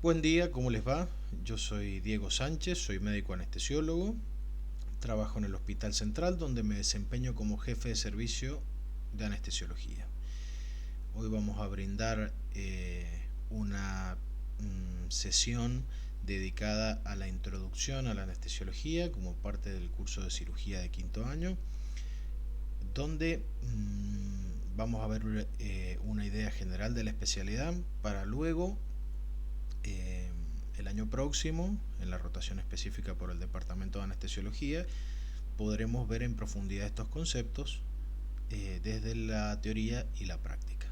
Buen día, ¿cómo les va? Yo soy Diego Sánchez, soy médico anestesiólogo, trabajo en el Hospital Central donde me desempeño como jefe de servicio de anestesiología. Hoy vamos a brindar una sesión dedicada a la introducción a la anestesiología como parte del curso de cirugía de quinto año, donde vamos a ver una idea general de la especialidad para luego eh, el año próximo, en la rotación específica por el Departamento de Anestesiología, podremos ver en profundidad estos conceptos desde la teoría y la práctica.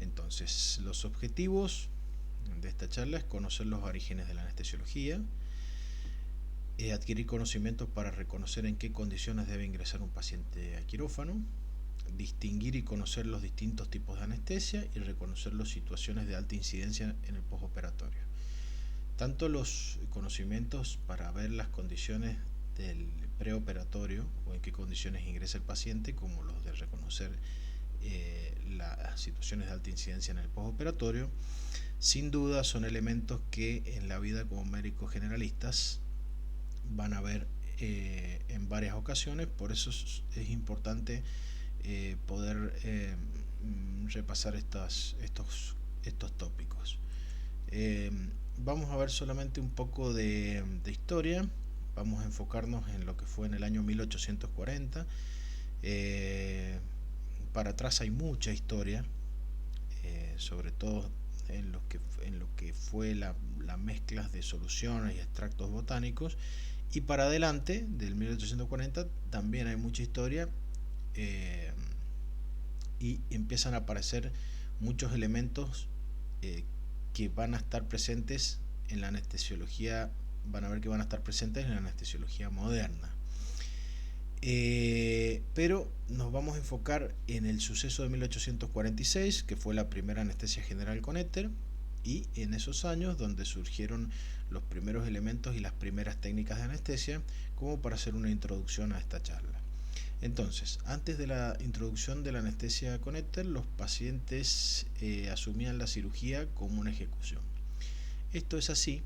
Entonces, los objetivos de esta charla es conocer los orígenes de la anestesiología, adquirir conocimientos para reconocer en qué condiciones debe ingresar un paciente a quirófano, distinguir y conocer los distintos tipos de anestesia y reconocer las situaciones de alta incidencia en el postoperatorio. Tanto los conocimientos para ver las condiciones del preoperatorio o en qué condiciones ingresa el paciente, como los de reconocer las situaciones de alta incidencia en el postoperatorio, sin duda son elementos que en la vida como médicos generalistas van a ver en varias ocasiones. Por eso es importante poder repasar estos tópicos. Eh, Vamos a ver solamente un poco de historia. Vamos a enfocarnos en lo que fue en el año 1840. Eh, para atrás hay mucha historia, sobre todo en lo que fue la mezcla de soluciones y extractos botánicos. Y para adelante, del 1840, también hay mucha historia, eh, y empiezan a aparecer muchos elementos eh, que van a estar presentes en la anestesiología, van a ver que van a estar presentes en la anestesiología moderna. Pero nos vamos a enfocar en el suceso de 1846, que fue la primera anestesia general con éter, y en esos años donde surgieron los primeros elementos y las primeras técnicas de anestesia, como para hacer una introducción a esta charla. Entonces, antes de la introducción de la anestesia con éter, los pacientes asumían la cirugía como una ejecución. Esto es así,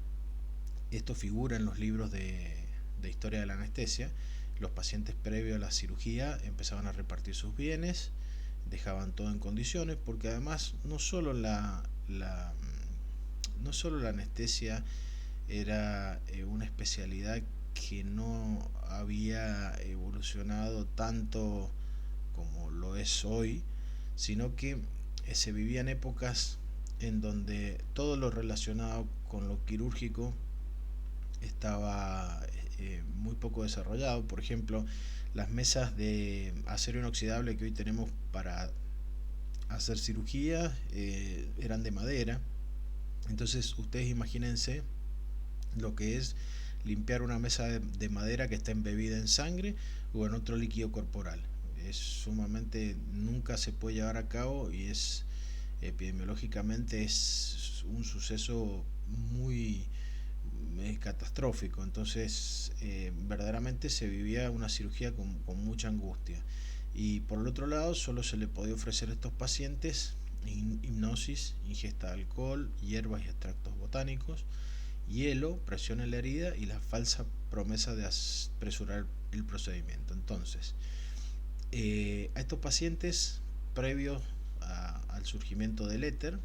esto figura en los libros de historia de la anestesia. Los pacientes previo a la cirugía empezaban a repartir sus bienes, dejaban todo en condiciones, porque además no solo la anestesia era una especialidad que no había evolucionado tanto como lo es hoy, sino que se vivían épocas en donde todo lo relacionado con lo quirúrgico estaba muy poco desarrollado. Por ejemplo, las mesas de acero inoxidable que hoy tenemos para hacer cirugía eran de madera. Entonces ustedes imagínense lo que es limpiar una mesa de madera que está embebida en sangre o en otro líquido corporal. Es sumamente, nunca se puede llevar a cabo y es epidemiológicamente es un suceso muy catastrófico. Entonces verdaderamente se vivía una cirugía con mucha angustia. Y por el otro lado solo se le podía ofrecer a estos pacientes hipnosis, ingesta de alcohol, hierbas y extractos botánicos, hielo, presión en la herida y la falsa promesa de apresurar el procedimiento. Entonces, a estos pacientes, previo al surgimiento del éter,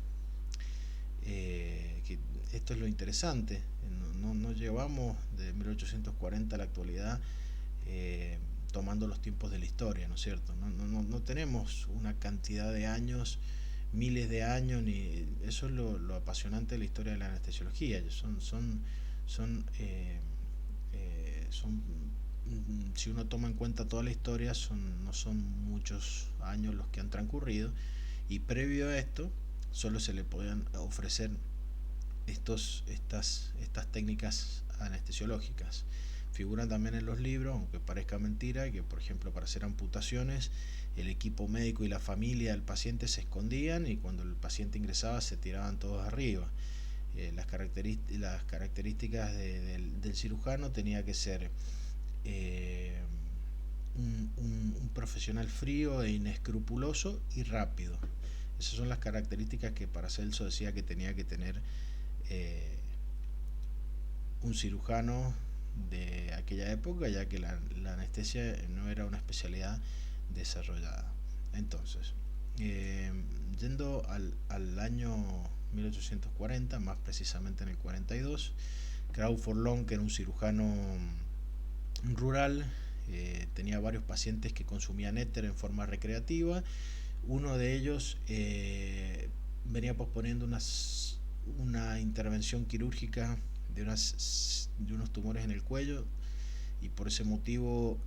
que esto es lo interesante, no llevamos de 1840 a la actualidad tomando los tiempos de la historia, ¿no es cierto? No tenemos una cantidad de años, miles de años, ni eso es lo apasionante de la historia de la anestesiología. Son si uno toma en cuenta toda la historia, no son muchos años los que han transcurrido, y previo a esto solo se le podían ofrecer estas técnicas anestesiológicas. Figuran también en los libros, aunque parezca mentira, que por ejemplo para hacer amputaciones el equipo médico y la familia del paciente se escondían y cuando el paciente ingresaba se tiraban todos arriba. Las características del cirujano tenía que ser un profesional frío e inescrupuloso y rápido. Esas son las características que Paracelso decía que tenía que tener eh, un cirujano de aquella época, ya que la anestesia no era una especialidad desarrollada. Entonces, yendo al año 1840, más precisamente en el 42, Crawford Long, que era un cirujano rural, tenía varios pacientes que consumían éter en forma recreativa. Uno de ellos venía posponiendo una intervención quirúrgica de unos tumores en el cuello, y por ese motivo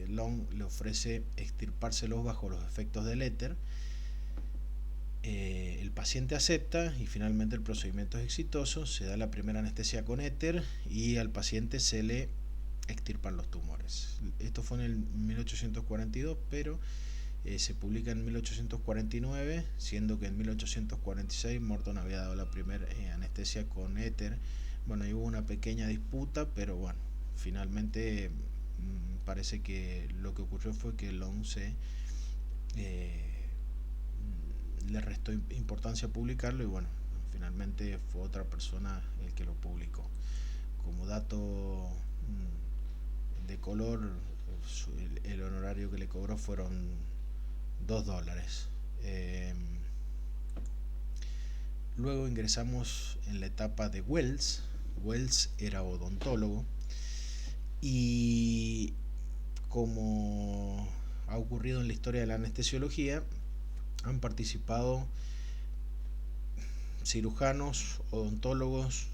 Long le ofrece extirpárselos bajo los efectos del éter. El paciente acepta y finalmente el procedimiento es exitoso, se da la primera anestesia con éter y al paciente se le extirpan los tumores. Esto fue en el 1842, pero se publica en 1849, siendo que en 1846 Morton había dado la primera anestesia con éter. Bueno, ahí hubo una pequeña disputa, pero bueno, finalmente parece que lo que ocurrió fue que Long le restó importancia a publicarlo, y bueno, finalmente fue otra persona el que lo publicó. Como dato de color, el honorario que le cobró fueron $2. Luego ingresamos en la etapa de Wells. Wells era odontólogo, y como ha ocurrido en la historia de la anestesiología, han participado cirujanos, odontólogos,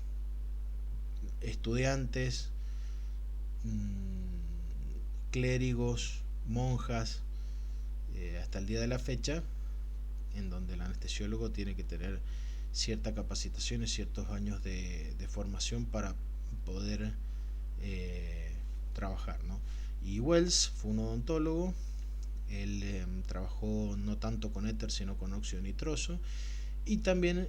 estudiantes, clérigos, monjas, hasta el día de la fecha, en donde el anestesiólogo tiene que tener cierta capacitación y ciertos años de formación para poder trabajar, ¿no? Y Wells fue un odontólogo. Él trabajó no tanto con éter sino con óxido nitroso, y también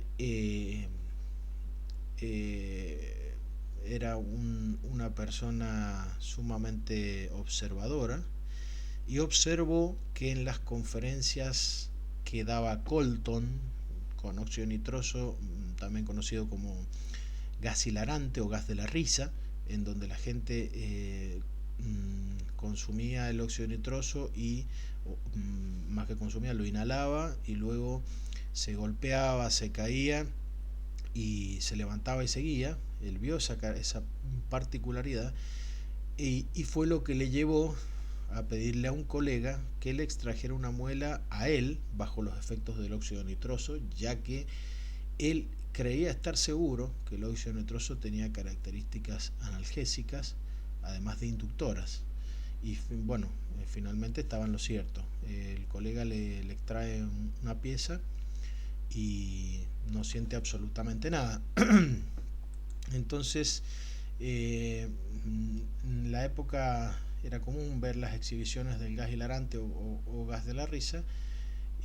era una persona sumamente observadora, y observó que en las conferencias que daba Colton con óxido nitroso, también conocido como gas hilarante o gas de la risa, en donde la gente consumía el óxido nitroso y más que consumía, lo inhalaba, y luego se golpeaba, se caía y se levantaba y seguía. Él vio esa particularidad, y fue lo que le llevó a pedirle a un colega que le extrajera una muela a él bajo los efectos del óxido nitroso, ya que él creía estar seguro que el óxido nitroso tenía características analgésicas, además de inductoras. Y bueno, finalmente estaba en lo cierto. El colega le extrae una pieza y no siente absolutamente nada. Entonces, en la época era común ver las exhibiciones del gas hilarante o gas de la risa,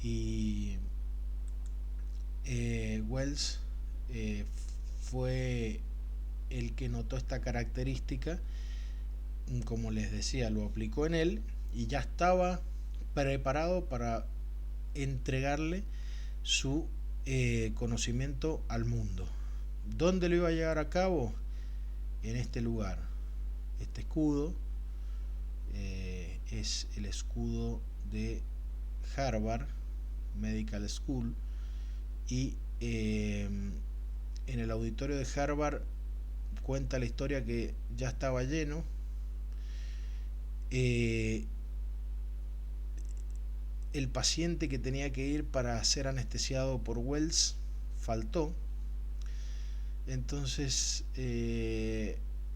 y Wells fue el que notó esta característica. Como les decía, lo aplicó en él y ya estaba preparado para entregarle su conocimiento al mundo. ¿Dónde lo iba a llevar a cabo? En este lugar. Este escudo es el escudo de Harvard Medical School, y en el auditorio de Harvard cuenta la historia que ya estaba lleno. El paciente que tenía que ir para ser anestesiado por Wells faltó. Entonces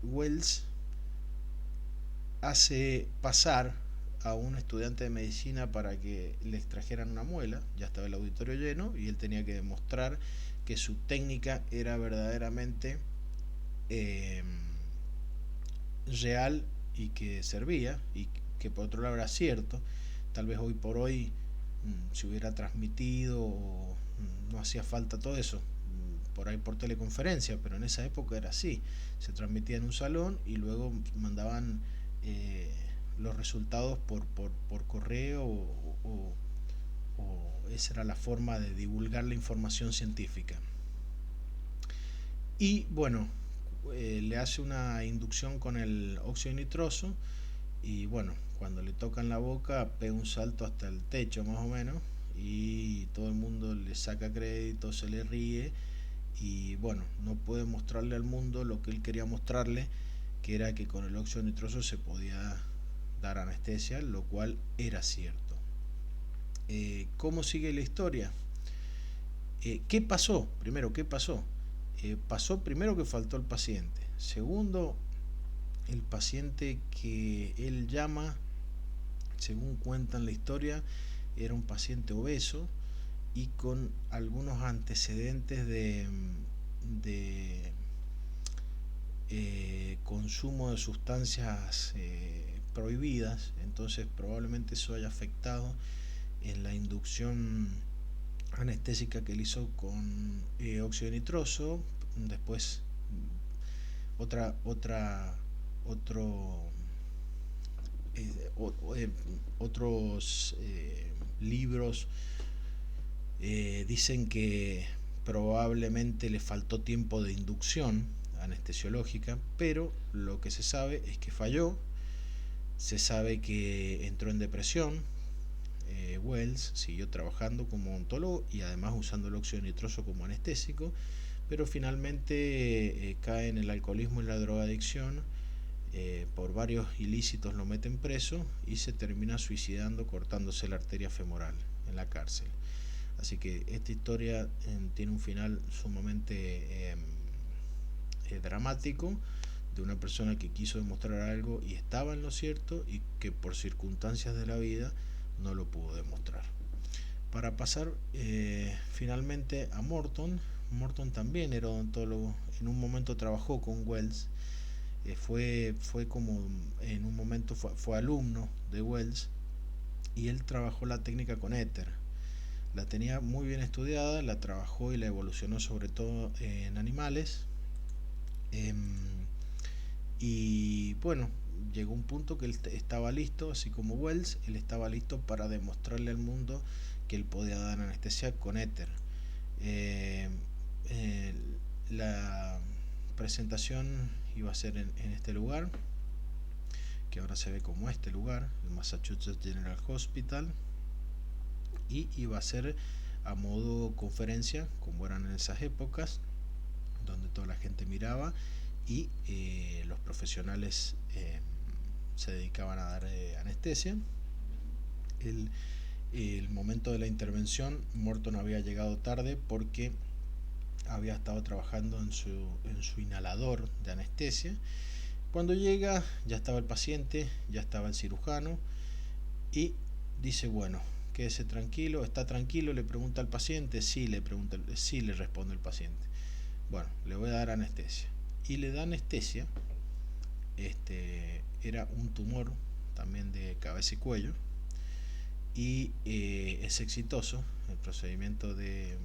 Wells hace pasar a un estudiante de medicina para que le extrajeran una muela. Ya estaba el auditorio lleno y él tenía que demostrar que su técnica era verdaderamente real y que servía, y que por otro lado era cierto. Tal vez hoy por hoy se hubiera transmitido o no hacía falta todo eso por ahí por teleconferencia, pero en esa época era así, se transmitía en un salón y luego mandaban los resultados por correo, o esa era la forma de divulgar la información científica. Y bueno, le hace una inducción con el óxido nitroso y bueno, cuando le tocan la boca pega un salto hasta el techo más o menos y todo el mundo le saca crédito, se le ríe y bueno, no puede mostrarle al mundo lo que él quería mostrarle, que era que con el óxido nitroso se podía dar anestesia, lo cual era cierto. ¿Cómo sigue la historia? ¿Qué pasó? Primero, ¿qué pasó? Pasó primero que faltó el paciente. Segundo, el paciente que él llama, según cuentan la historia, era un paciente obeso y con algunos antecedentes de consumo de sustancias prohibidas, entonces probablemente eso haya afectado en la inducción anestésica que él hizo con óxido nitroso. Después otra otro otros libros dicen que probablemente le faltó tiempo de inducción anestesiológica, pero lo que se sabe es que falló. Se sabe que entró en depresión. Wells siguió trabajando como ontólogo y además usando el óxido nitroso como anestésico, pero finalmente cae en el alcoholismo y la drogadicción. Por varios ilícitos lo meten preso y se termina suicidando cortándose la arteria femoral en la cárcel. Así que esta historia tiene un final sumamente dramático, de una persona que quiso demostrar algo y estaba en lo cierto y que por circunstancias de la vida no lo pudo demostrar. Para pasar finalmente a Morton. Morton también era odontólogo, en un momento trabajó con Wells, fue como en un momento fue alumno de Wells y él trabajó la técnica con éter. La tenía muy bien estudiada, la trabajó y la evolucionó sobre todo en animales. Eh, y bueno, llegó un punto que él estaba listo, así como Wells, él estaba listo para demostrarle al mundo que él podía dar anestesia con éter. Eh, eh, la presentación iba a ser en este lugar, que ahora se ve como este lugar, el Massachusetts General Hospital, y iba a ser a modo conferencia, como eran en esas épocas, donde toda la gente miraba y los profesionales se dedicaban a dar anestesia. El, el momento de la intervención, Morton había llegado tarde porque había estado trabajando en su inhalador de anestesia. Cuando llega, ya estaba el paciente, ya estaba el cirujano y dice, bueno, quédese tranquilo, ¿está tranquilo? Le pregunta al paciente. Sí, sí, le responde el paciente. Bueno, le voy a dar anestesia. Y le da anestesia. Era un tumor también de cabeza y cuello. Y es exitoso el procedimiento de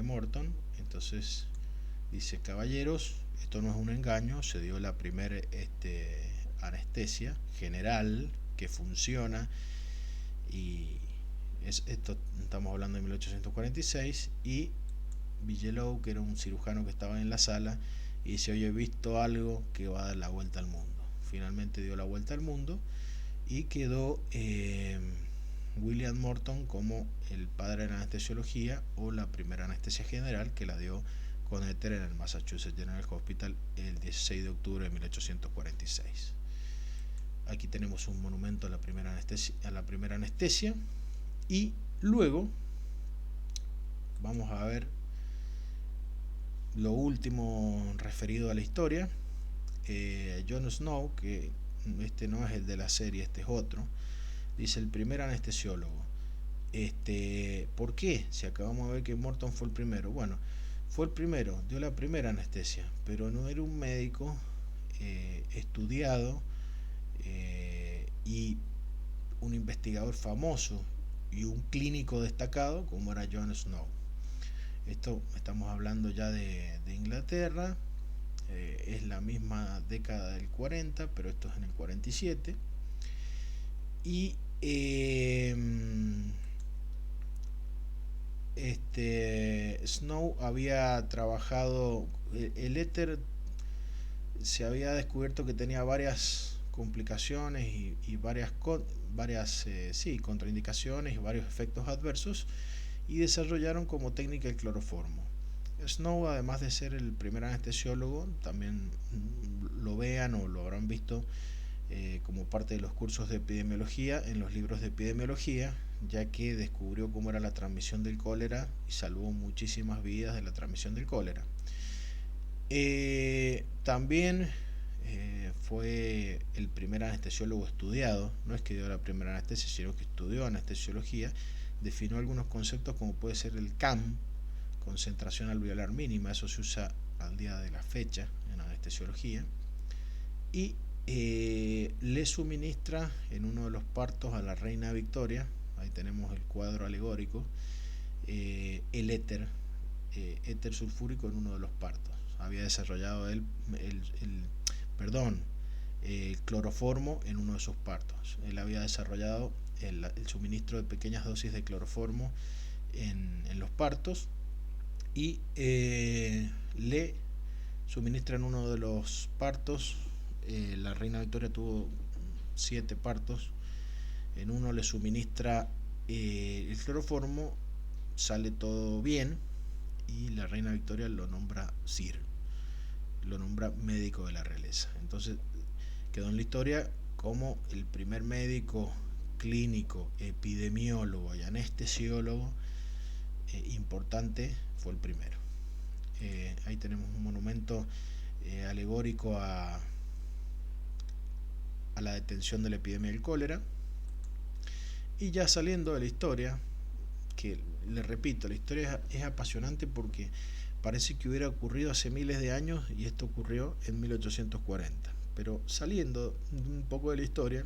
Morton. Entonces dice, caballeros, esto no es un engaño, se dio la primera anestesia general que funciona y esto estamos hablando de 1846 y Bigelow, que era un cirujano que estaba en la sala, y dice, oye, he visto algo que va a dar la vuelta al mundo. Finalmente dio la vuelta al mundo y quedó William Morton como el padre de la anestesiología o la primera anestesia general, que la dio con éter en el Massachusetts General Hospital el 16 de octubre de 1846. Aquí tenemos un monumento a la primera anestesia y luego vamos a ver lo último referido a la historia. John Snow, que este no es el de la serie, este es otro, dice el primer anestesiólogo. ¿Por qué? Si acabamos de ver que Morton fue el primero. Bueno, fue el primero, dio la primera anestesia, pero no era un médico estudiado y un investigador famoso y un clínico destacado como era John Snow. Esto estamos hablando ya de Inglaterra, es la misma década del 40, pero esto es en el 47. Y Snow había trabajado, el éter se había descubierto que tenía varias complicaciones y varias sí, contraindicaciones y varios efectos adversos, y desarrollaron como técnica el cloroformo. Snow, además de ser el primer anestesiólogo, también lo vean o lo habrán visto como parte de los cursos de epidemiología en los libros de epidemiología, ya que descubrió cómo era la transmisión del cólera y salvó muchísimas vidas de la transmisión del cólera. También fue el primer anestesiólogo estudiado, no es que dio la primera anestesia, sino que estudió anestesiología, definió algunos conceptos como puede ser el CAM, concentración alveolar mínima, eso se usa al día de la fecha en anestesiología, y le suministra en uno de los partos a la reina Victoria, ahí tenemos el cuadro alegórico, el éter sulfúrico en uno de los partos. Había desarrollado perdón, el cloroformo en uno de sus partos. Él había desarrollado el suministro de pequeñas dosis de cloroformo en los partos, y le suministra en uno de los partos. La reina Victoria tuvo 7 partos. En uno le suministra el cloroformo, sale todo bien y la reina Victoria lo nombra Sir, lo nombra médico de la realeza. Entonces quedó en la historia como el primer médico clínico, epidemiólogo y anestesiólogo importante, fue el primero. Ahí tenemos un monumento alegórico a la detención de la epidemia del cólera. Y ya saliendo de la historia, que le repito, la historia es apasionante porque parece que hubiera ocurrido hace miles de años y esto ocurrió en 1840. Pero saliendo un poco de la historia,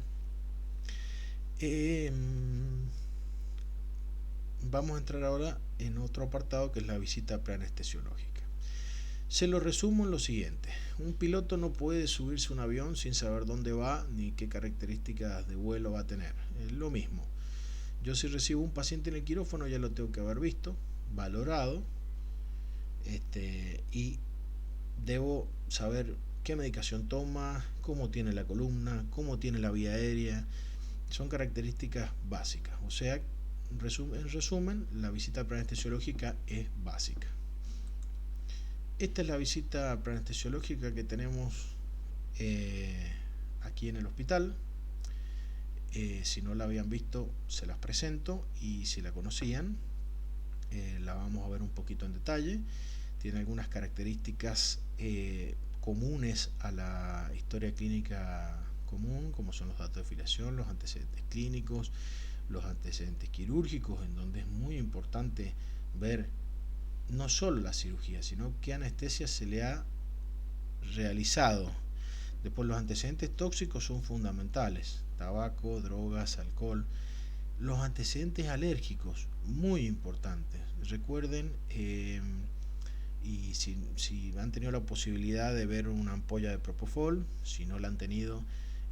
vamos a entrar ahora en otro apartado, que es la visita preanestesiológica. Se lo resumo en lo siguiente: un piloto no puede subirse a un avión sin saber dónde va ni qué características de vuelo va a tener. Es lo mismo. Yo, si recibo un paciente en el quirófano, ya lo tengo que haber visto, valorado, y debo saber qué medicación toma, cómo tiene la columna, cómo tiene la vía aérea. Son características básicas. O sea, en resumen, la visita preanestesiológica es básica. Esta es la visita preanestesiológica que tenemos aquí en el hospital. Si no la habían visto, se las presento, y si la conocían, la vamos a ver un poquito en detalle. Tiene algunas características comunes a la historia clínica común, como son los datos de filiación, los antecedentes clínicos, los antecedentes quirúrgicos, en donde es muy importante ver no solo la cirugía, sino qué anestesia se le ha realizado. Después, los antecedentes tóxicos son fundamentales: tabaco, drogas, alcohol. Los antecedentes alérgicos, muy importantes. Recuerden, y si han tenido la posibilidad de ver una ampolla de Propofol, si no la han tenido,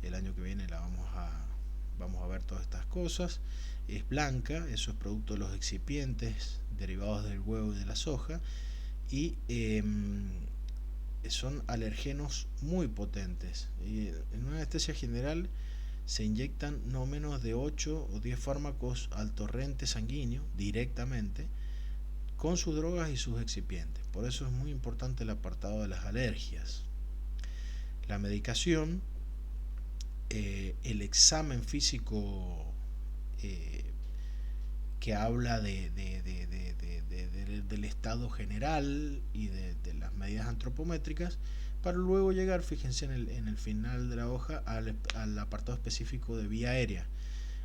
el año que viene vamos a ver todas estas cosas. Es blanca, eso es producto de los excipientes derivados del huevo y de la soja, y son alergenos muy potentes. Y en una anestesia general se inyectan no menos de 8 o 10 fármacos al torrente sanguíneo directamente, con sus drogas y sus excipientes. Por eso es muy importante el apartado de las alergias. La medicación, el examen físico que habla del estado general y de las medidas antropométricas, para luego llegar, fíjense en el final de la hoja, al apartado específico de vía aérea: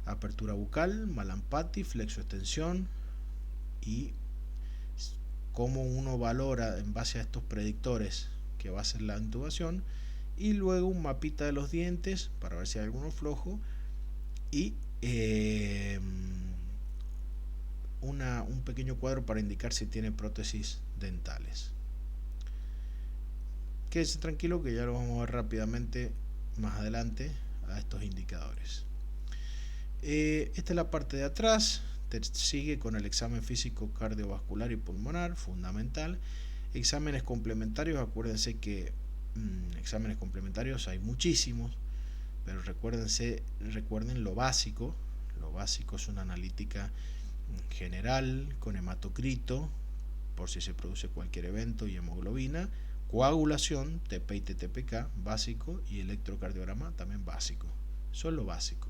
apertura bucal, Mallampati, flexoextensión, y cómo uno valora en base a estos predictores que va a ser la intubación, y luego un mapita de los dientes para ver si hay alguno flojo, y un pequeño cuadro para indicar si tiene prótesis dentales. Quédese tranquilo que ya lo vamos a ver rápidamente más adelante a estos indicadores. Esta es la parte de atrás. Sigue con el examen físico cardiovascular y pulmonar, fundamental. Exámenes complementarios, acuérdense que exámenes complementarios hay muchísimos, pero recuerden lo básico. Lo básico es una analítica general con hematocrito, por si se produce cualquier evento, y hemoglobina, coagulación, TP y TTPK, básico, y electrocardiograma, también básico. Eso es lo básico.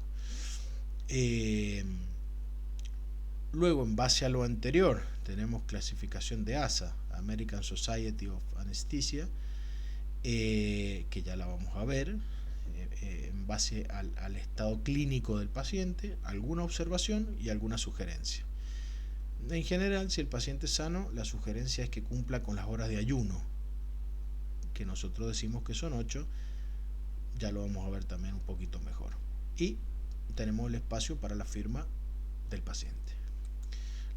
Luego, en base a lo anterior, tenemos clasificación de ASA, American Society of Anesthesia, que ya la vamos a ver, en base al estado clínico del paciente, alguna observación y alguna sugerencia. En general, si el paciente es sano, la sugerencia es que cumpla con las horas de ayuno, que nosotros decimos que son 8, ya lo vamos a ver también un poquito mejor. Y tenemos el espacio para la firma del paciente.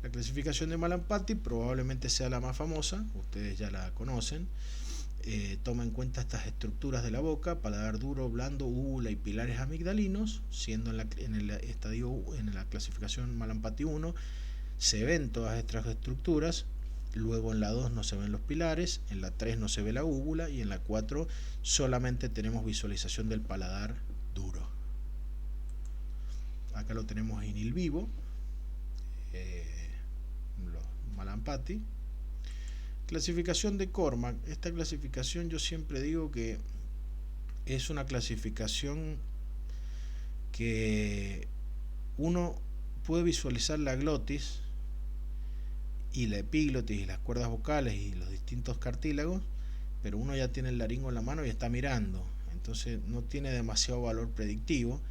La clasificación de Mallampati probablemente sea la más famosa, ustedes ya la conocen. Toma en cuenta estas estructuras de la boca: paladar duro, blando, úvula y pilares amigdalinos, siendo en la clasificación Mallampati 1 se ven todas estas estructuras. Luego en la 2 no se ven los pilares, en la 3 no se ve la úvula, y en la 4 solamente tenemos visualización del paladar duro. Acá lo tenemos en il vivo, los Mallampati. Clasificación de Cormack. Esta clasificación, yo siempre digo que es una clasificación que uno puede visualizar la glotis y la epiglotis y las cuerdas vocales y los distintos cartílagos, pero uno ya tiene el laringo en la mano y está mirando, entonces no tiene demasiado valor predictivo,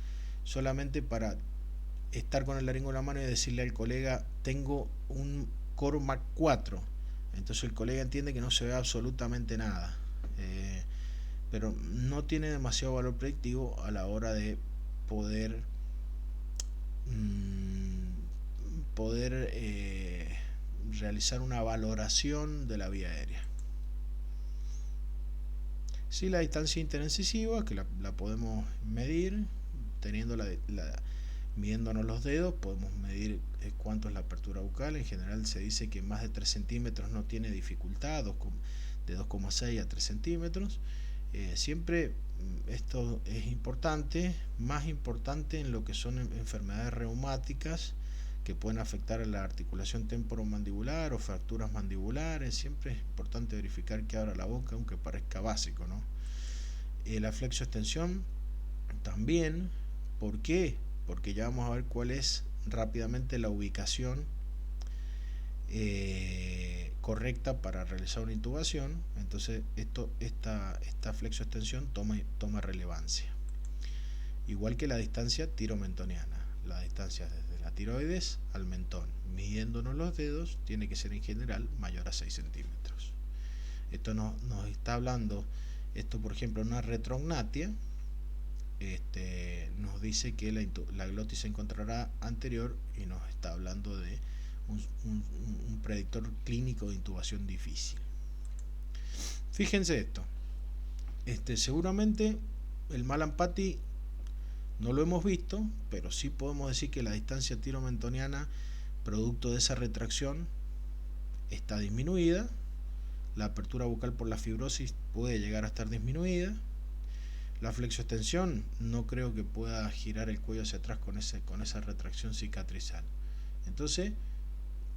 solamente para estar con el laringo en la mano y decirle al colega: tengo un Cormack 4, entonces el colega entiende que no se ve absolutamente nada, pero no tiene demasiado valor predictivo a la hora de poder realizar una valoración de la vía aérea. Si la distancia interincisiva, que la podemos medir teniendo midiéndonos los dedos, podemos medir cuánto es la apertura bucal. En general se dice que más de 3 centímetros no tiene dificultad, de 2,6 a 3 centímetros. Siempre esto es importante, más importante en lo que son enfermedades reumáticas que pueden afectar a la articulación temporomandibular o fracturas mandibulares. Siempre es importante verificar que abra la boca, aunque parezca básico, ¿no? La flexoextensión también. ¿Por qué? Porque ya vamos a ver cuál es rápidamente la ubicación correcta para realizar una intubación. Entonces esta flexoextensión toma relevancia, igual que la distancia tiromentoniana. La distancia desde la tiroides al mentón, midiéndonos los dedos, tiene que ser en general mayor a 6 centímetros. Esto nos está hablando, por ejemplo, una retrognatia, nos dice que la glotis se encontrará anterior, y nos está hablando de un predictor clínico de intubación difícil. Fíjense esto, seguramente el Mallampati no lo hemos visto, pero sí podemos decir que la distancia tiromentoniana, producto de esa retracción, está disminuida. La apertura bucal por la fibrosis puede llegar a estar disminuida. La flexoextensión no creo que pueda girar el cuello hacia atrás con esa retracción cicatrizal. Entonces,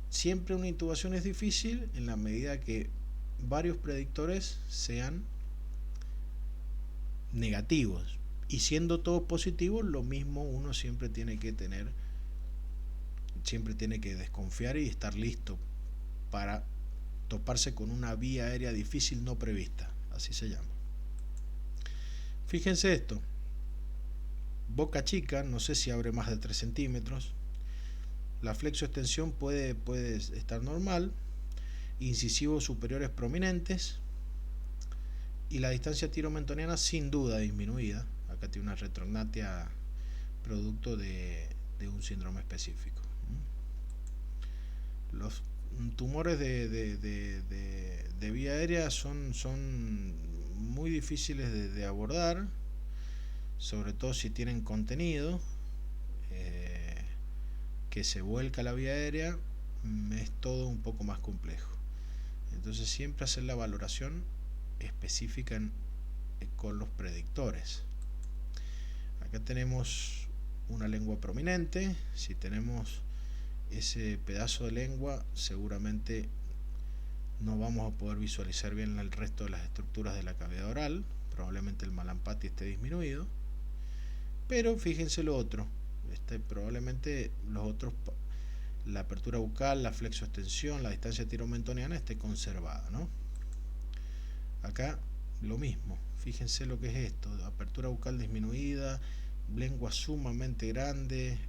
siempre una intubación es difícil en la medida que varios predictores sean negativos. Y siendo todos positivos, lo mismo uno siempre tiene que desconfiar y estar listo para toparse con una vía aérea difícil no prevista, así se llama. Fíjense esto: boca chica, no sé si abre más de 3 centímetros, la flexoextensión puede estar normal, incisivos superiores prominentes, y la distancia tiromentoniana sin duda disminuida. Acá tiene una retrognatia producto de un síndrome específico. Los tumores de vía aérea son muy difíciles de abordar, sobre todo si tienen contenido, que se vuelca la vía aérea, es todo un poco más complejo. Entonces siempre hacer la valoración específica con los predictores. Acá tenemos una lengua prominente. Si tenemos ese pedazo de lengua, seguramente no vamos a poder visualizar bien el resto de las estructuras de la cavidad oral. Probablemente el malampati esté disminuido. Pero fíjense lo otro. Probablemente los otros, la apertura bucal, la flexoextensión, la distancia tiromentoniana esté conservada, ¿no? Acá lo mismo. Fíjense lo que es esto: apertura bucal disminuida, lengua sumamente grande,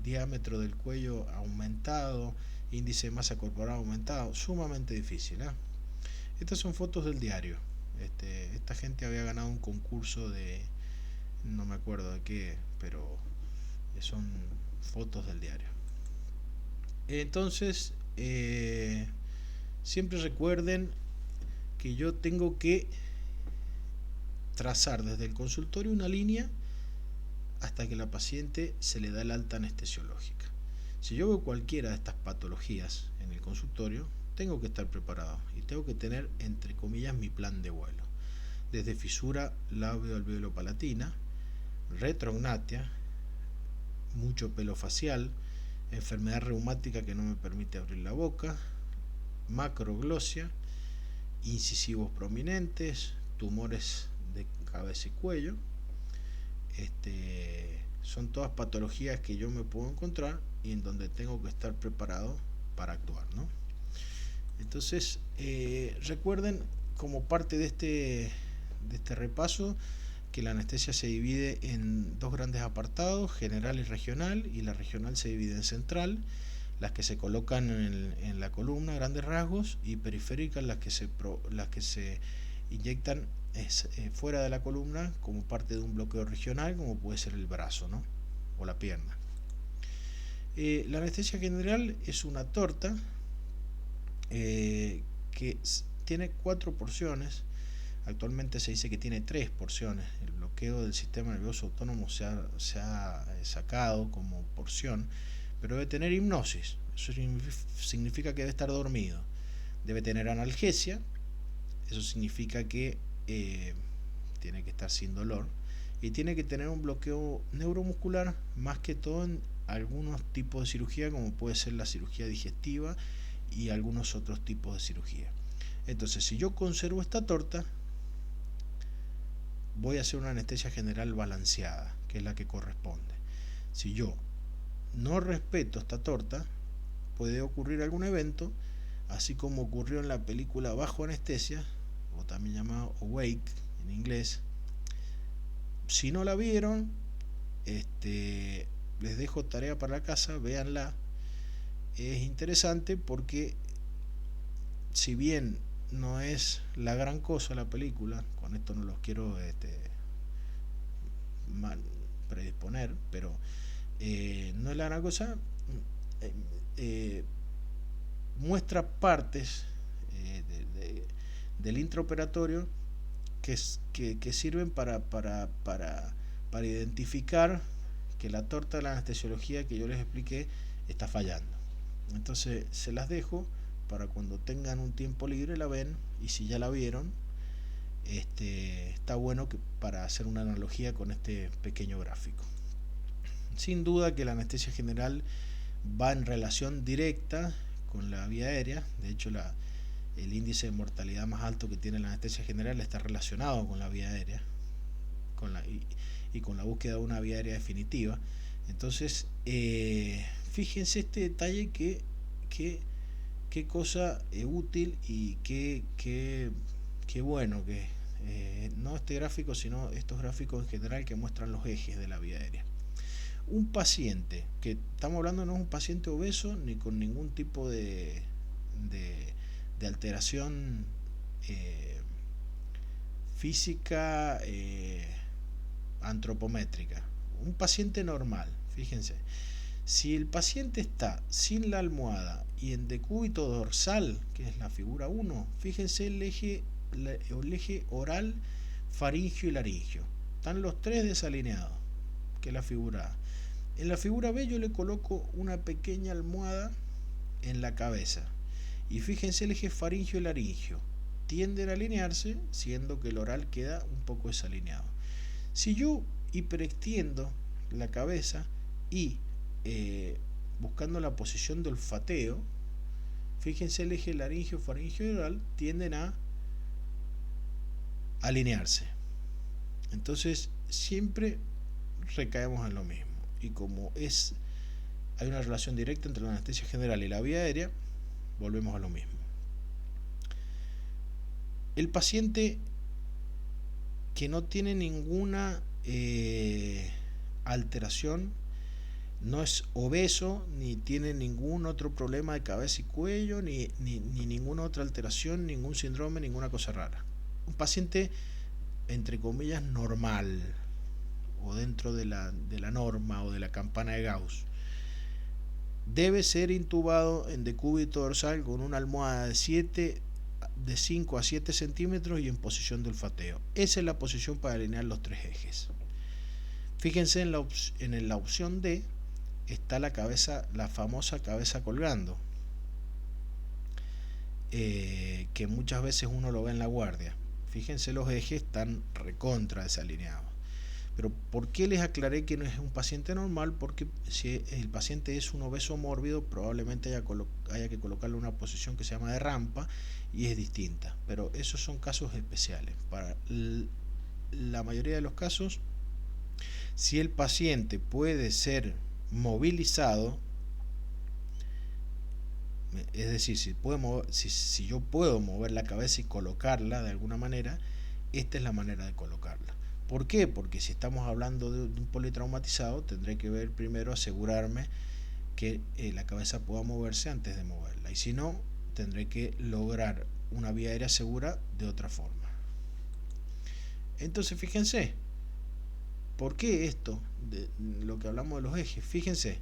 diámetro del cuello aumentado, índice de masa corporal aumentado, sumamente difícil, ¿eh? Estas son fotos del diario. Esta gente había ganado un concurso de, no me acuerdo de qué, pero son fotos del diario. Entonces, siempre recuerden que yo tengo que trazar desde el consultorio una línea hasta que la paciente se le da el alta anestesiológica. Si yo veo cualquiera de estas patologías en el consultorio, tengo que estar preparado y tengo que tener, entre comillas, mi plan de vuelo. Desde fisura labio-alveolo-palatina, retrognatia, mucho pelo facial, enfermedad reumática que no me permite abrir la boca, macroglosia, incisivos prominentes, tumores de cabeza y cuello. Son todas patologías que yo me puedo encontrar y en donde tengo que estar preparado para actuar, ¿no? Entonces, recuerden, como parte de este repaso, que la anestesia se divide en dos grandes apartados: general y regional, y la regional se divide en central, las que se colocan en la columna, grandes rasgos, y periféricas, las que se inyectan fuera de la columna como parte de un bloqueo regional, como puede ser el brazo, ¿no? O la pierna. La anestesia general es una torta que tiene 4 porciones. Actualmente se dice que tiene 3 porciones. El bloqueo del sistema nervioso autónomo se ha sacado como porción, pero debe tener hipnosis. Eso significa que debe estar dormido. Debe tener analgesia. Eso significa que tiene que estar sin dolor. Y tiene que tener un bloqueo neuromuscular, más que todo en algunos tipos de cirugía, como puede ser la cirugía digestiva y algunos otros tipos de cirugía. Entonces, si yo conservo esta torta, voy a hacer una anestesia general balanceada, que es la que corresponde. Si yo no respeto esta torta, puede ocurrir algún evento, así como ocurrió en la película Bajo Anestesia, o también llamado Awake en inglés. Si no la vieron, les dejo tarea para la casa, véanla. Es interesante porque, si bien no es la gran cosa la película, con esto no los quiero predisponer, pero no es la gran cosa, muestra partes del intraoperatorio que sirven para identificar que la torta de la anestesiología que yo les expliqué está fallando. Entonces se las dejo para cuando tengan un tiempo libre la ven, y si ya la vieron, está bueno para hacer una analogía con este pequeño gráfico. Sin duda que la anestesia general va en relación directa con la vía aérea. De hecho, el índice de mortalidad más alto que tiene la anestesia general está relacionado con la vía aérea, y con la búsqueda de una vía aérea definitiva. Entonces, fíjense este detalle, qué cosa útil y qué bueno que no este gráfico, sino estos gráficos en general que muestran los ejes de la vía aérea. Un paciente, que estamos hablando, no es un paciente obeso ni con ningún tipo de alteración física antropométrica, un paciente normal. Fíjense, si el paciente está sin la almohada y en decúbito dorsal, que es la figura 1, fíjense el eje oral, faringio y laringio, están los tres desalineados, que es la figura A. En la figura B yo le coloco una pequeña almohada en la cabeza. Y fíjense el eje faringio y laringio. Tienden a alinearse, siendo que el oral queda un poco desalineado. Si yo hiperextiendo la cabeza y buscando la posición de olfateo, fíjense el eje laringio, faringio y oral tienden a alinearse. Entonces siempre recaemos en lo mismo. Y como hay una relación directa entre la anestesia general y la vía aérea, volvemos a lo mismo. El paciente que no tiene ninguna alteración, no es obeso, ni tiene ningún otro problema de cabeza y cuello, ni ninguna otra alteración, ningún síndrome, ninguna cosa rara. Un paciente, entre comillas, normal, o dentro de la norma o de la campana de Gauss, debe ser intubado en decúbito dorsal con una almohada de 5 a 7 centímetros y en posición de olfateo. Esa es la posición para alinear los tres ejes. Fíjense en la opción D está la cabeza, la famosa cabeza colgando, que muchas veces uno lo ve en la guardia. Fíjense, los ejes están recontra desalineados. Pero ¿por qué les aclaré que no es un paciente normal? Porque si el paciente es un obeso mórbido, probablemente haya que colocarle una posición que se llama de rampa y es distinta. Pero esos son casos especiales. Para la mayoría de los casos, si el paciente puede ser movilizado, es decir, si yo puedo mover la cabeza y colocarla de alguna manera, esta es la manera de colocarla. ¿Por qué? Porque si estamos hablando de un politraumatizado, tendré que ver primero, asegurarme que la cabeza pueda moverse antes de moverla. Y si no, tendré que lograr una vía aérea segura de otra forma. Entonces, fíjense, ¿por qué esto? De lo que hablamos de los ejes. Fíjense,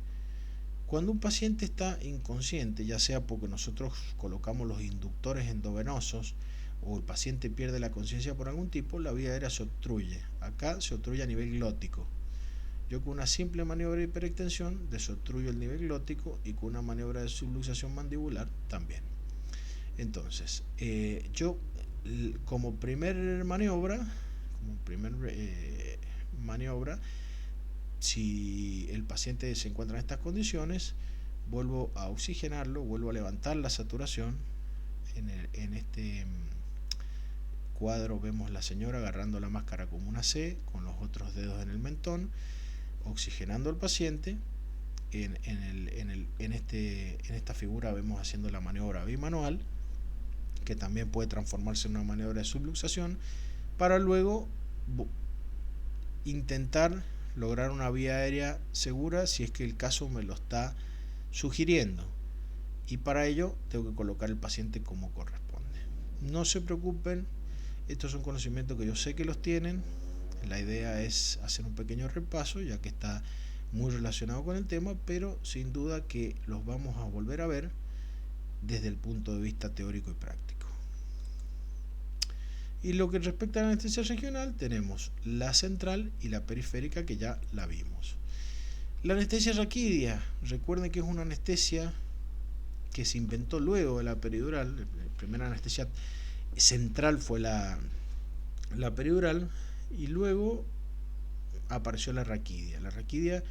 cuando un paciente está inconsciente, ya sea porque nosotros colocamos los inductores endovenosos o el paciente pierde la conciencia por algún tipo, la vía aérea se obstruye. Acá se obstruye a nivel glótico. Yo con una simple maniobra de hiperextensión desobstruyo el nivel glótico y con una maniobra de subluxación mandibular también. Entonces, yo como primer maniobra, si el paciente se encuentra en estas condiciones, vuelvo a oxigenarlo, vuelvo a levantar la saturación. En este cuadro vemos la señora agarrando la máscara como una C, con los otros dedos en el mentón, oxigenando al paciente. En esta figura vemos haciendo la maniobra bimanual, que también puede transformarse en una maniobra de subluxación, para luego intentar lograr una vía aérea segura si es que el caso me lo está sugiriendo, y para ello tengo que colocar el paciente como corresponde. No se preocupen, estos son conocimientos que yo sé que los tienen. La idea es hacer un pequeño repaso, ya que está muy relacionado con el tema, pero sin duda que los vamos a volver a ver desde el punto de vista teórico y práctico. Y lo que respecta a la anestesia regional, tenemos la central y la periférica, que ya la vimos. La anestesia raquídea, recuerden que es una anestesia que se inventó luego de la peridural. La primera anestesia central fue la peridural, y luego apareció la raquídea. La raquídea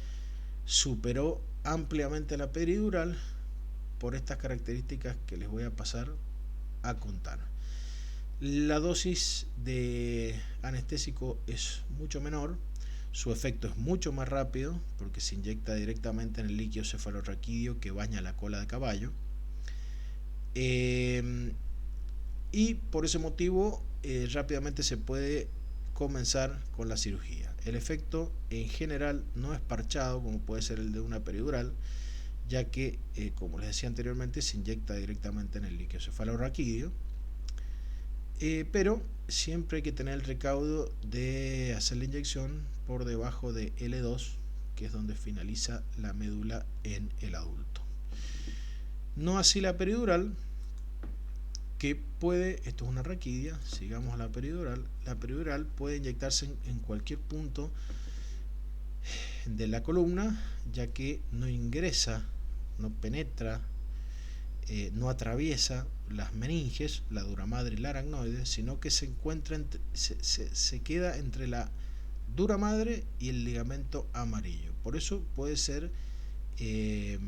superó ampliamente la peridural por estas características que les voy a pasar a contar. La dosis de anestésico es mucho menor, su efecto es mucho más rápido porque se inyecta directamente en el líquido cefalorraquídeo que baña la cola de caballo, y por ese motivo rápidamente se puede comenzar con la cirugía. El efecto en general no es parchado como puede ser el de una peridural, ya que como les decía anteriormente, se inyecta directamente en el líquido cefalorraquídeo. Pero siempre hay que tener el recaudo de hacer la inyección por debajo de L2, que es donde finaliza la médula en el adulto. No así la peridural, que puede, esto es una raquídea, sigamos a la peridural puede inyectarse en cualquier punto de la columna, ya que no ingresa, no penetra, no atraviesa las meninges, la dura madre y la aracnoide, sino que se encuentra se queda entre la dura madre y el ligamento amarillo. Por eso puede ser eh,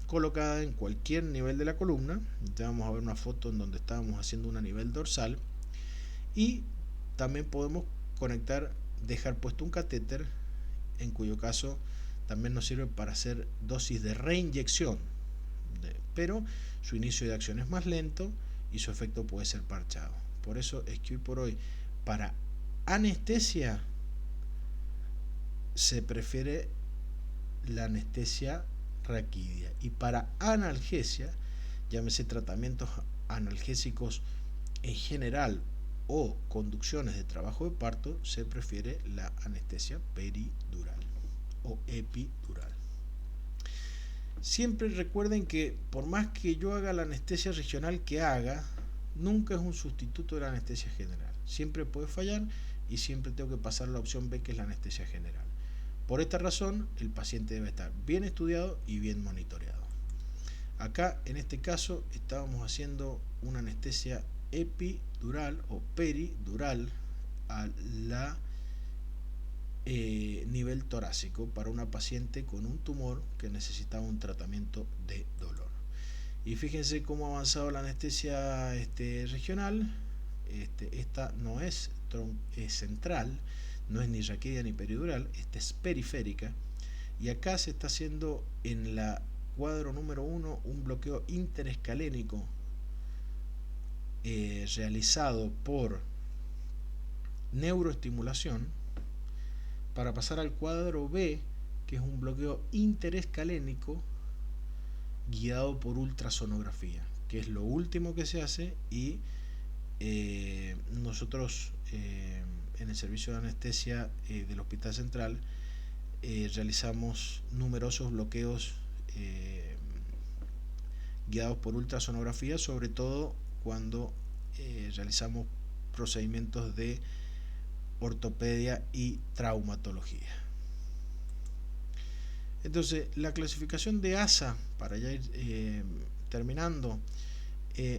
colocada en cualquier nivel de la columna. Ya vamos a ver una foto en donde estábamos haciendo una nivel dorsal, y también podemos conectar, dejar puesto un catéter, en cuyo caso también nos sirve para hacer dosis de reinyección, pero su inicio de acción es más lento y su efecto puede ser parchado. Por eso es que hoy por hoy, para anestesia, se prefiere la anestesia raquídea, y para analgesia, llámese tratamientos analgésicos en general o conducciones de trabajo de parto, se prefiere la anestesia peridural o epidural. Siempre recuerden que por más que yo haga la anestesia regional que haga, nunca es un sustituto de la anestesia general. Siempre puede fallar y siempre tengo que pasar la opción B, que es la anestesia general. Por esta razón, el paciente debe estar bien estudiado y bien monitoreado. Acá, en este caso, estábamos haciendo una anestesia epidural o peridural a la nivel torácico para una paciente con un tumor que necesitaba un tratamiento de dolor. Y fíjense cómo ha avanzado la anestesia regional. Esta no es central, no es ni raquídea ni peridural, esta es periférica, y acá se está haciendo en la cuadro número 1 un bloqueo interescalénico realizado por neuroestimulación, para pasar al cuadro B, que es un bloqueo interescalénico guiado por ultrasonografía, que es lo último que se hace, y nosotros en el servicio de anestesia del Hospital Central realizamos numerosos bloqueos guiados por ultrasonografía, sobre todo cuando realizamos procedimientos de ortopedia y traumatología. Entonces, la clasificación de ASA, para ya ir terminando,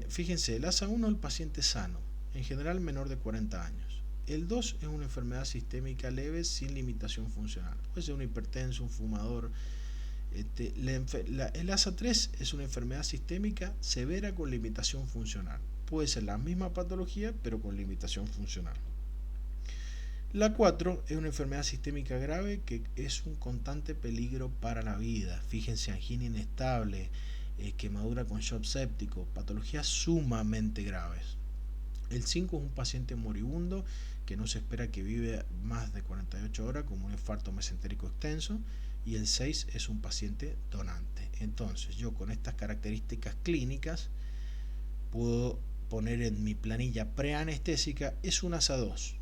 fíjense, el ASA 1 es el paciente sano, en general menor de 40 años. El 2 es una enfermedad sistémica leve sin limitación funcional. Puede ser un hipertenso, un fumador. El ASA 3 es una enfermedad sistémica severa con limitación funcional. Puede ser la misma patología, pero con limitación funcional. La 4 es una enfermedad sistémica grave que es un constante peligro para la vida. Fíjense, angina inestable, quemadura con shock séptico, patologías sumamente graves. El 5 es un paciente moribundo que no se espera que vive más de 48 horas, como un infarto mesentérico extenso. Y el 6 es un paciente donante. Entonces, yo con estas características clínicas puedo poner en mi planilla preanestésica es un ASA 2,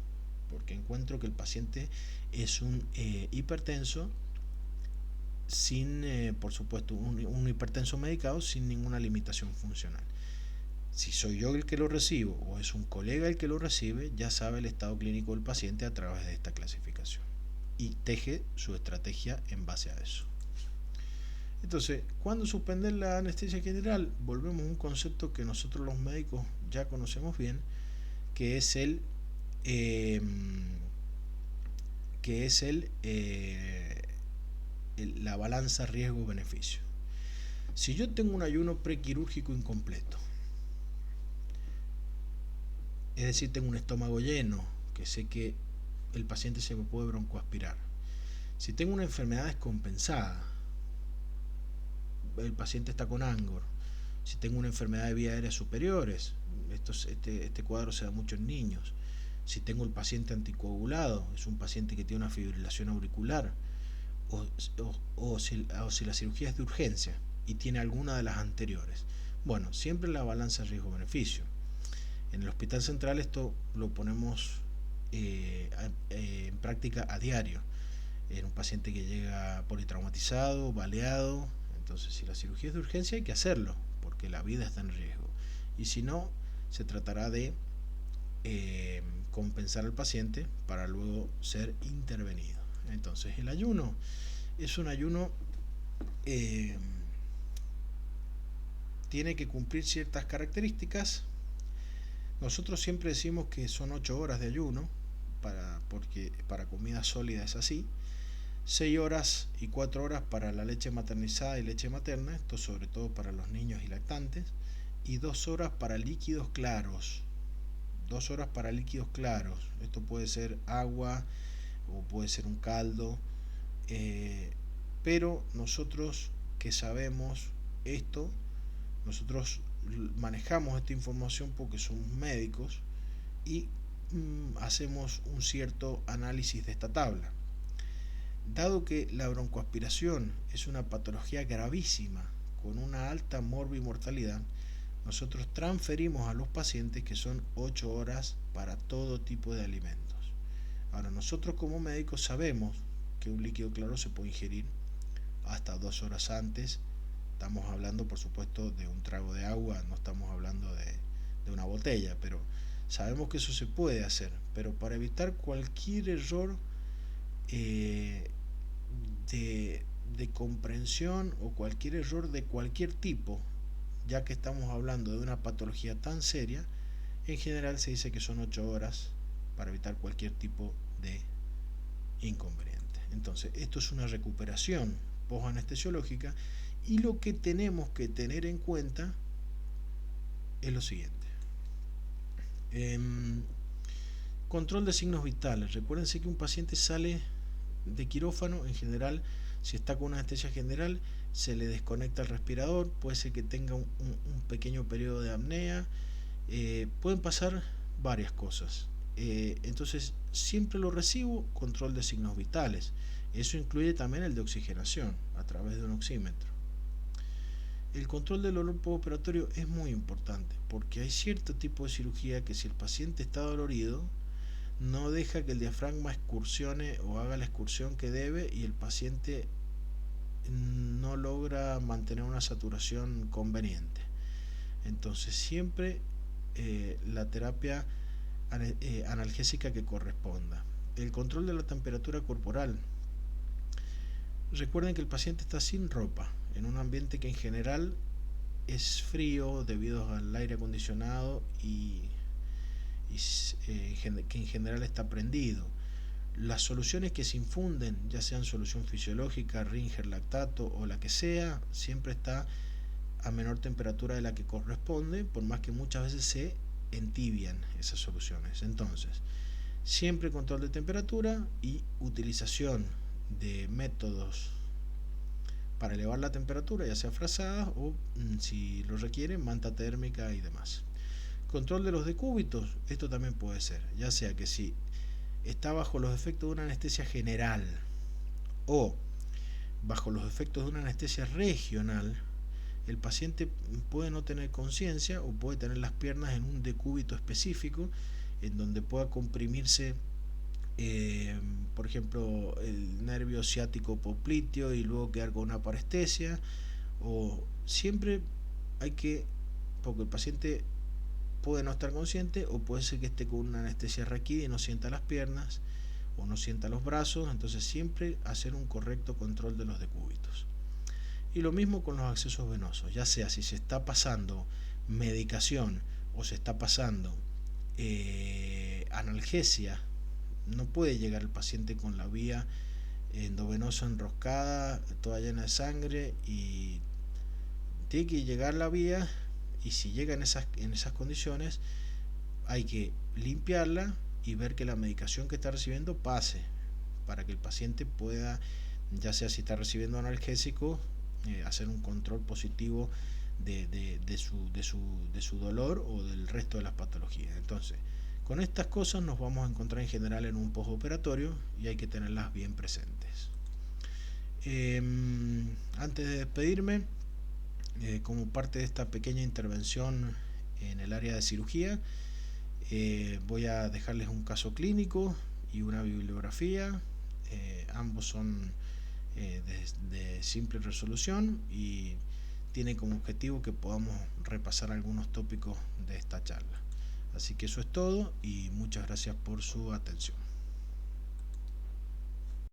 porque encuentro que el paciente es un hipertenso sin, por supuesto, un hipertenso medicado sin ninguna limitación funcional. Si soy yo el que lo recibo o es un colega el que lo recibe, ya sabe el estado clínico del paciente a través de esta clasificación y teje su estrategia en base a eso. Entonces, ¿cuándo suspender la anestesia general? Volvemos a un concepto que nosotros los médicos ya conocemos bien, que es la balanza riesgo-beneficio. Si yo tengo un ayuno prequirúrgico incompleto, es decir, tengo un estómago lleno, que sé que el paciente se me puede broncoaspirar. Si tengo una enfermedad descompensada, el paciente está con Angor. Si tengo una enfermedad de vías aéreas superiores, este cuadro se da mucho en niños. Si tengo el paciente anticoagulado, es un paciente que tiene una fibrilación auricular, o si la cirugía es de urgencia y tiene alguna de las anteriores. Bueno, siempre la balanza riesgo-beneficio. En el Hospital Central esto lo ponemos en práctica a diario. En un paciente que llega politraumatizado, baleado, entonces si la cirugía es de urgencia hay que hacerlo, porque la vida está en riesgo. Y si no, se tratará de compensar al paciente para luego ser intervenido. Entonces el ayuno es un ayuno, tiene que cumplir ciertas características. Nosotros siempre decimos que son 8 horas de ayuno, porque para comida sólida es así. 6 horas y 4 horas para la leche maternizada y leche materna, esto sobre todo para los niños y lactantes, y 2 horas para líquidos claros. 2 horas para líquidos claros, esto puede ser agua o puede ser un caldo, pero nosotros que sabemos esto, nosotros manejamos esta información porque somos médicos y hacemos un cierto análisis de esta tabla. Dado que la broncoaspiración es una patología gravísima con una alta morbimortalidad, nosotros transferimos a los pacientes que son 8 horas para todo tipo de alimentos. Ahora, nosotros como médicos sabemos que un líquido claro se puede ingerir hasta 2 horas antes. Estamos hablando, por supuesto, de un trago de agua, no estamos hablando de una botella, pero sabemos que eso se puede hacer. Pero para evitar cualquier error de comprensión o cualquier error de cualquier tipo, ya que estamos hablando de una patología tan seria, en general se dice que son 8 horas para evitar cualquier tipo de inconveniente. Entonces, esto es una recuperación postanestesiológica y lo que tenemos que tener en cuenta es lo siguiente. Control de signos vitales. Recuérdense que un paciente sale de quirófano, en general, si está con una anestesia general, se le desconecta el respirador, puede ser que tenga un pequeño periodo de apnea, pueden pasar varias cosas. Entonces, siempre lo recibo, control de signos vitales. Eso incluye también el de oxigenación a través de un oxímetro. El control del dolor postoperatorio es muy importante porque hay cierto tipo de cirugía que si el paciente está dolorido, no deja que el diafragma excursione o haga la excursión que debe y el paciente no logra mantener una saturación conveniente. Entonces siempre la terapia analgésica que corresponda. El control de la temperatura corporal. Recuerden que el paciente está sin ropa, en un ambiente que en general es frío debido al aire acondicionado y que en general está prendido. Las soluciones que se infunden, ya sean solución fisiológica, Ringer lactato o la que sea, siempre está a menor temperatura de la que corresponde, por más que muchas veces se entibian esas soluciones. Entonces, siempre control de temperatura y utilización de métodos para elevar la temperatura, ya sea frazadas o, si lo requieren, manta térmica y demás. Control de los decúbitos, esto también puede ser, ya sea que si está bajo los efectos de una anestesia general o bajo los efectos de una anestesia regional, el paciente puede no tener conciencia o puede tener las piernas en un decúbito específico en donde pueda comprimirse, por ejemplo, el nervio ciático popliteo y luego quedar con una parestesia. O siempre hay que, porque el paciente puede no estar consciente o puede ser que esté con una anestesia raquídea y no sienta las piernas o no sienta los brazos, entonces siempre hacer un correcto control de los decúbitos. Y lo mismo con los accesos venosos, ya sea si se está pasando medicación o se está pasando analgesia, no puede llegar el paciente con la vía endovenosa enroscada, toda llena de sangre, y tiene que llegar la vía, y si llega en esas condiciones hay que limpiarla y ver que la medicación que está recibiendo pase para que el paciente pueda, ya sea si está recibiendo analgésico, hacer un control positivo de su dolor o del resto de las patologías. Entonces, con estas cosas nos vamos a encontrar en general en un postoperatorio y hay que tenerlas bien presentes. Antes de despedirme, como parte de esta pequeña intervención en el área de cirugía, voy a dejarles un caso clínico y una bibliografía. Ambos son de simple resolución y tiene como objetivo que podamos repasar algunos tópicos de esta charla. Así que eso es todo y muchas gracias por su atención.